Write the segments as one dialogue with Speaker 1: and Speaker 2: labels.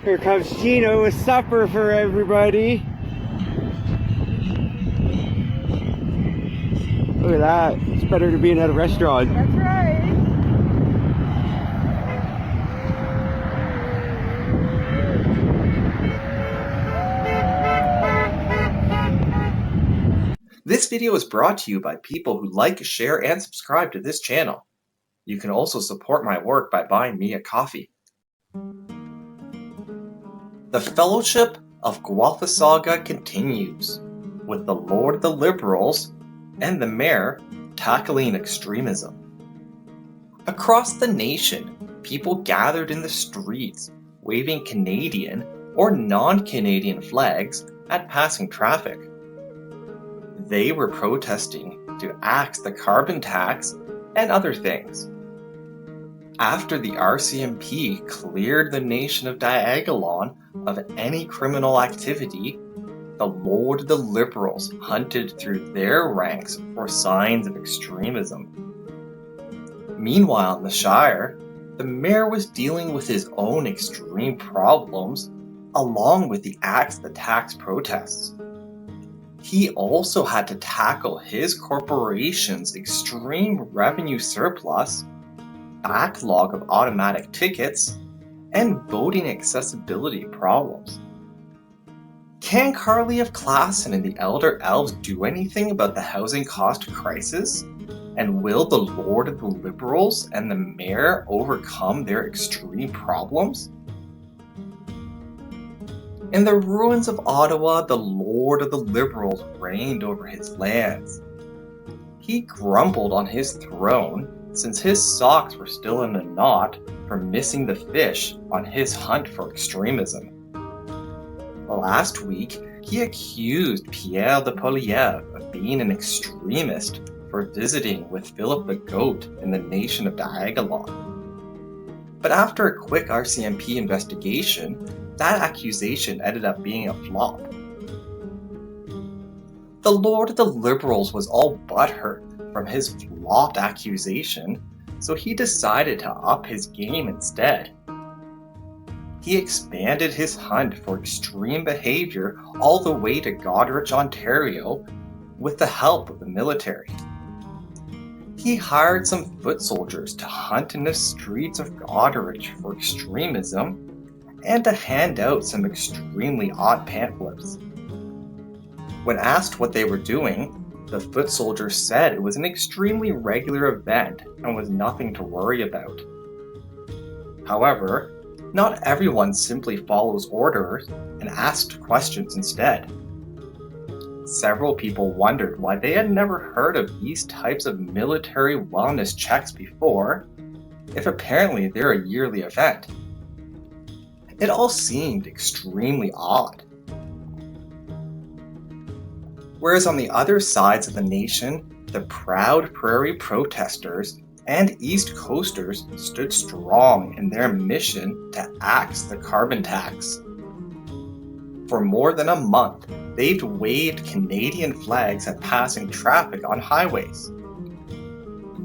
Speaker 1: Here comes Gino with supper for everybody. Look at that. It's better to be in at a restaurant.
Speaker 2: That's right.
Speaker 3: This video is brought to you by people who like, share, and subscribe to this channel. You can also support my work by buying me a coffee. The Fellowship of Guelphissauga continues, with the Lord of the Liberals and the Mayor tackling extremism. Across the nation, people gathered in the streets, waving Canadian or non-Canadian flags at passing traffic. They were protesting to axe the carbon tax and other things. After the RCMP cleared the nation of Diagolon of any criminal activity, the Lord of the Liberals hunted through their ranks for signs of extremism. Meanwhile in the Shire, the Mayor was dealing with his own extreme problems along with the axe the tax protests. He also had to tackle his corporation's extreme revenue surplus, backlog of automatic tickets, and voting accessibility problems. Can Carly of Klassen and the Elder Elves do anything about the housing cost crisis? And will the Lord of the Liberals and the Mayor overcome their extreme problems? In the ruins of Ottawa, the Lord of the Liberals reigned over his lands. He grumbled on his throne since his socks were still in a knot from missing the fish on his hunt for extremism. Last week, he accused Pierre de Poliev of being an extremist for visiting with Philip the Goat in the nation of Diagolon. But after a quick RCMP investigation, that accusation ended up being a flop. The Lord of the Liberals was all butthurt from his flopped accusation, so he decided to up his game instead. He expanded his hunt for extreme behavior all the way to Goderich, Ontario, with the help of the military. He hired some foot soldiers to hunt in the streets of Goderich for extremism and to hand out some extremely odd pamphlets. When asked what they were doing, the foot soldiers said it was an extremely regular event and was nothing to worry about. However, not everyone simply follows orders and asked questions instead. Several people wondered why they had never heard of these types of military wellness checks before, if apparently they're a yearly event. It all seemed extremely odd. Whereas on the other sides of the nation, the proud prairie protesters and East Coasters stood strong in their mission to axe the carbon tax. For more than a month, they've waved Canadian flags at passing traffic on highways.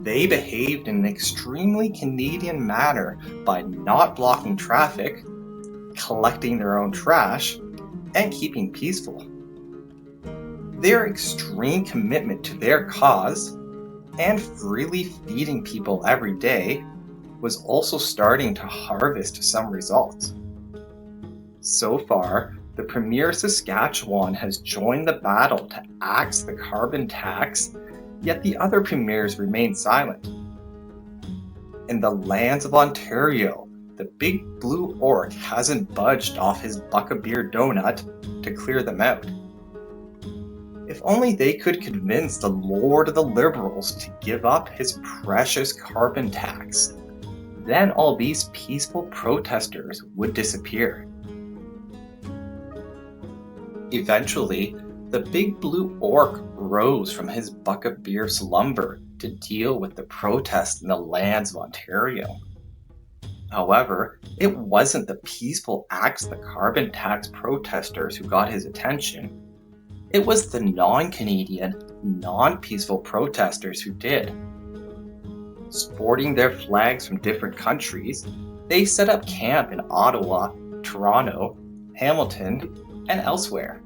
Speaker 3: They behaved in an extremely Canadian manner by not blocking traffic, collecting their own trash, and keeping peaceful. Their extreme commitment to their cause and freely feeding people every day was also starting to harvest some results. So far, the Premier of Saskatchewan has joined the battle to axe the carbon tax, yet the other premiers remain silent. In the lands of Ontario, the big blue orc hasn't budged off his buck-a-beer donut to clear them out. If only they could convince the Lord of the Liberals to give up his precious carbon tax, then all these peaceful protesters would disappear. Eventually, the big blue orc rose from his buck-a-beer slumber to deal with the protests in the lands of Ontario. However, it wasn't the peaceful axe the carbon tax protesters who got his attention. It was the non-Canadian, non-peaceful protesters who did. Sporting their flags from different countries, they set up camp in Ottawa to Toronto, Hamilton, and elsewhere.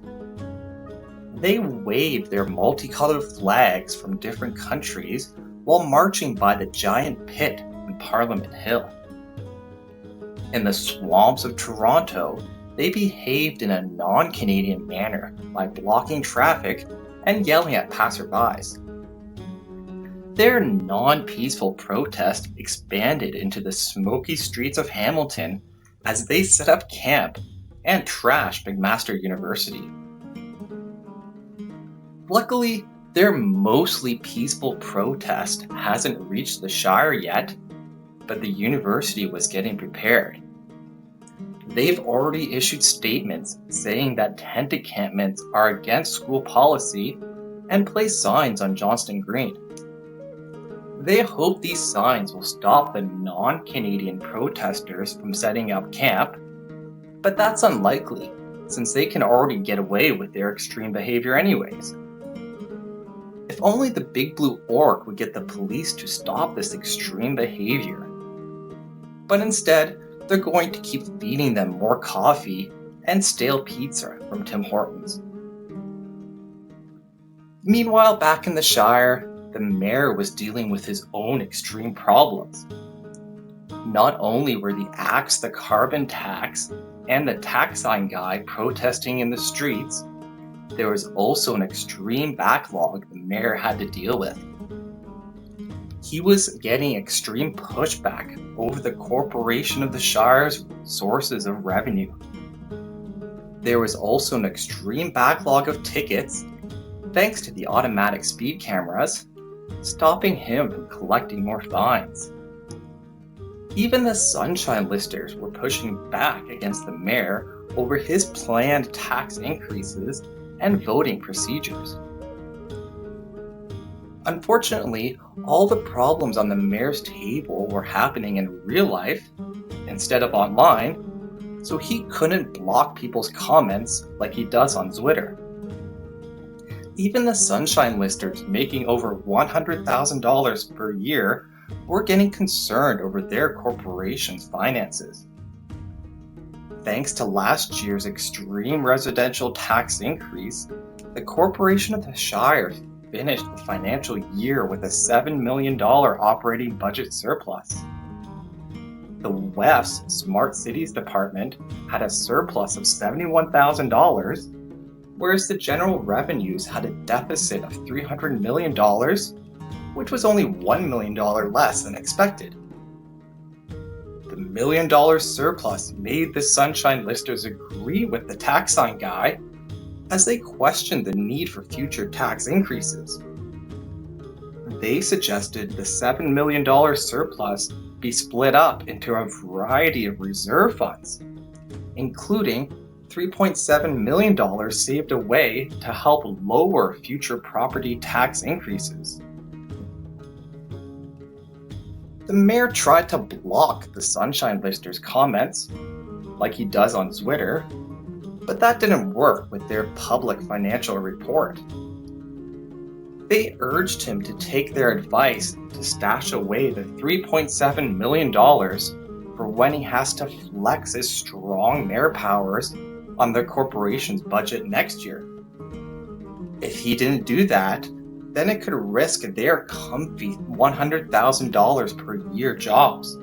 Speaker 3: They waved their multicolored flags from different countries while marching by the giant pit in Parliament Hill. In the swamps of Toronto, they behaved in a non-Canadian manner by blocking traffic and yelling at passerbys. Their non-peaceful protest expanded into the smoky streets of Hamilton as they set up camp and trashed McMaster University. Luckily, their mostly peaceful protest hasn't reached the Shire yet, but the university was getting prepared. They've already issued statements saying that tent encampments are against school policy and place signs on Johnston Green. They hope these signs will stop the non-Canadian protesters from setting up camp, but that's unlikely since they can already get away with their extreme behavior anyways. If only the Big Blue Orc would get the police to stop this extreme behavior. But instead, they're going to keep feeding them more coffee and stale pizza from Tim Hortons. Meanwhile, back in the Shire, the mayor was dealing with his own extreme problems. Not only were the Axe the Carbon Tax and the tax sign guy protesting in the streets, there was also an extreme backlog the mayor had to deal with. He was getting extreme pushback over the corporation of the Shire's sources of revenue. There was also an extreme backlog of tickets, thanks to the automatic speed cameras, stopping him from collecting more fines. Even the Sunshine Listers were pushing back against the mayor over his planned tax increases and voting procedures. Unfortunately, all the problems on the mayor's table were happening in real life instead of online, so he couldn't block people's comments like he does on Twitter. Even the Sunshine Listers making over $100,000 per year were getting concerned over their corporation's finances. Thanks to last year's extreme residential tax increase, the corporation of the Shire finished the financial year with a $7 million operating budget surplus. The WEF's Smart Cities Department had a surplus of $71,000, whereas the general revenues had a deficit of $300 million, which was only $1 million less than expected. The $1 million surplus made the Sunshine Listers agree with the tax sign guy as they questioned the need for future tax increases. They suggested the $7 million surplus be split up into a variety of reserve funds, including $3.7 million saved away to help lower future property tax increases. The mayor tried to block the Sunshine Listers' comments, like he does on Twitter, but that didn't work with their public financial report. They urged him to take their advice to stash away the $3.7 million for when he has to flex his strong mayor powers on the corporation's budget next year. If he didn't do that, then it could risk their comfy $100,000 per year jobs.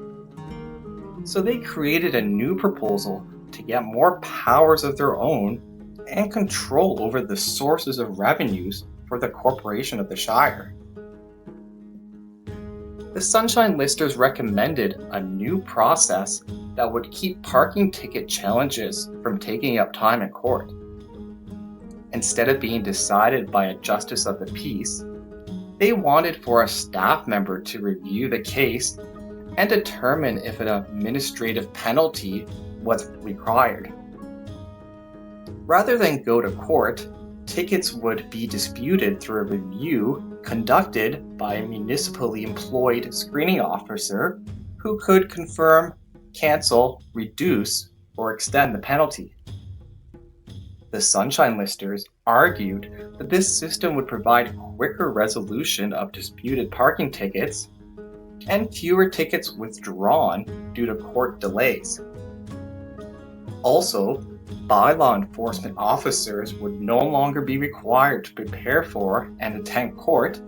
Speaker 3: So they created a new proposal to get more powers of their own and control over the sources of revenues for the corporation of the Shire. The Sunshine Listers recommended a new process that would keep parking ticket challenges from taking up time in court. Instead of being decided by a justice of the peace, they wanted for a staff member to review the case and determine if an administrative penalty was required. Rather than go to court, tickets would be disputed through a review conducted by a municipally employed screening officer who could confirm, cancel, reduce, or extend the penalty. The Sunshine Listers argued that this system would provide quicker resolution of disputed parking tickets and fewer tickets withdrawn due to court delays. Also, bylaw enforcement officers would no longer be required to prepare for and attend court,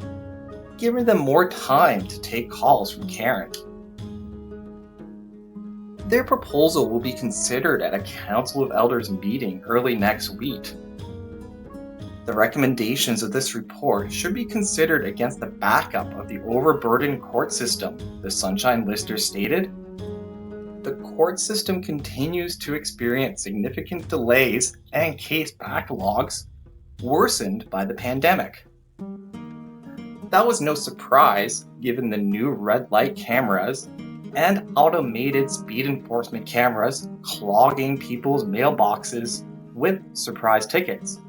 Speaker 3: giving them more time to take calls from Karen. Their proposal will be considered at a Council of Elders meeting early next week. The recommendations of this report should be considered against the backup of the overburdened court system, the Sunshine Listers stated. The court system continues to experience significant delays and case backlogs, worsened by the pandemic. That was no surprise given the new red light cameras and automated speed enforcement cameras clogging people's mailboxes with surprise tickets.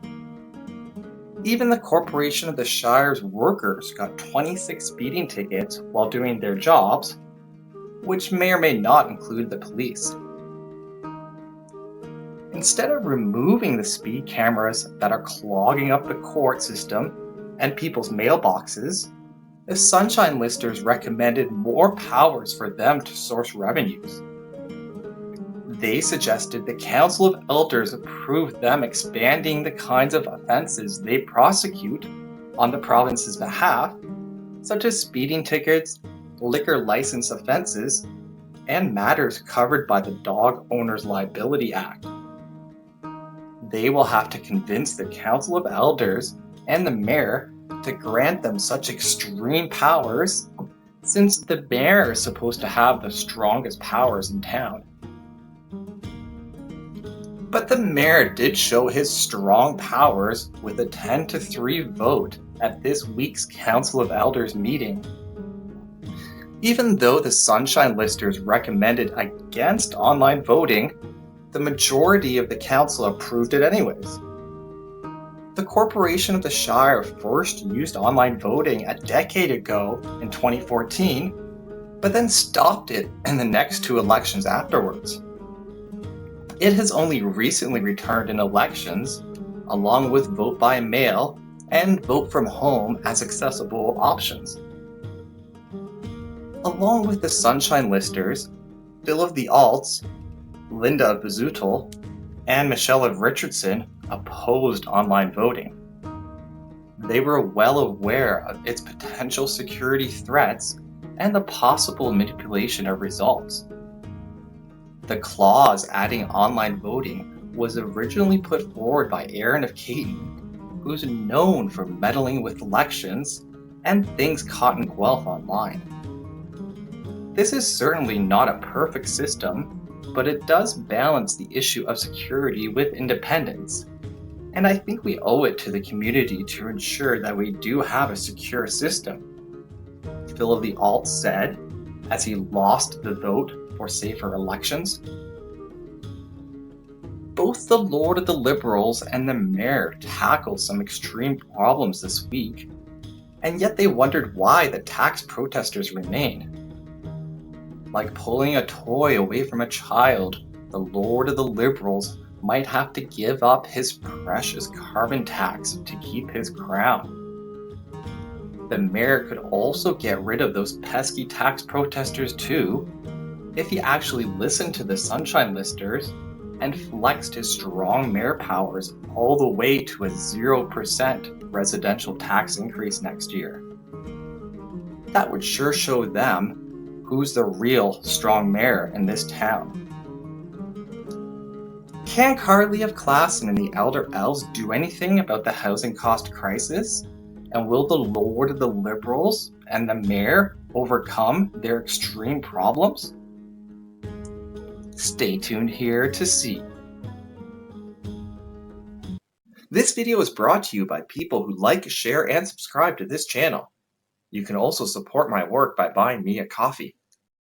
Speaker 3: Even the Corporation of the Shire's workers got 26 speeding tickets while doing their jobs, which may or may not include the police. Instead of removing the speed cameras that are clogging up the court system and people's mailboxes, the Sunshine Listers recommended more powers for them to source revenues. They suggested the Council of Elders approve them expanding the kinds of offenses they prosecute on the province's behalf, such as speeding tickets, liquor license offenses, and matters covered by the Dog Owners Liability Act. They will have to convince the Council of Elders and the Mayor to grant them such extreme powers, since the Mayor is supposed to have the strongest powers in town. But the Mayor did show his strong powers with a 10-3 vote at this week's Council of Elders meeting. Even though the Sunshine Listers recommended against online voting, the majority of the council approved it anyways. The Corporation of the Shire first used online voting a decade ago in 2014, but then stopped it in the next two elections afterwards. It has only recently returned in elections, along with vote by mail and vote from home as accessible options. Along with the Sunshine Listers, Bill of the Alts, Linda of Bezutel, and Michelle of Richardson opposed online voting. They were well aware of its potential security threats and the possible manipulation of results. The clause adding online voting was originally put forward by Aaron of Caton, who's known for meddling with elections and things caught in Guelph online. This is certainly not a perfect system, but it does balance the issue of security with independence, and I think we owe it to the community to ensure that we do have a secure system. Phil of the Alt said, as he lost the vote for safer elections. Both the Lord of the Liberals and the Mayor tackled some extreme problems this week, and yet they wondered why the tax protesters remained. Like pulling a toy away from a child, the Lord of the Liberals might have to give up his precious carbon tax to keep his crown. The Mayor could also get rid of those pesky tax protesters too, if he actually listened to the Sunshine Listers and flexed his strong mayor powers all the way to a 0% residential tax increase next year. That would sure show them who's the real strong mayor in this town. Can Carly of Klassen and the Elder Elves do anything about the housing cost crisis? And will the Lord of the Liberals and the Mayor overcome their extreme problems? Stay tuned here to see. This video is brought to you by people who like, share, and subscribe to this channel. You can also support my work by buying me a coffee.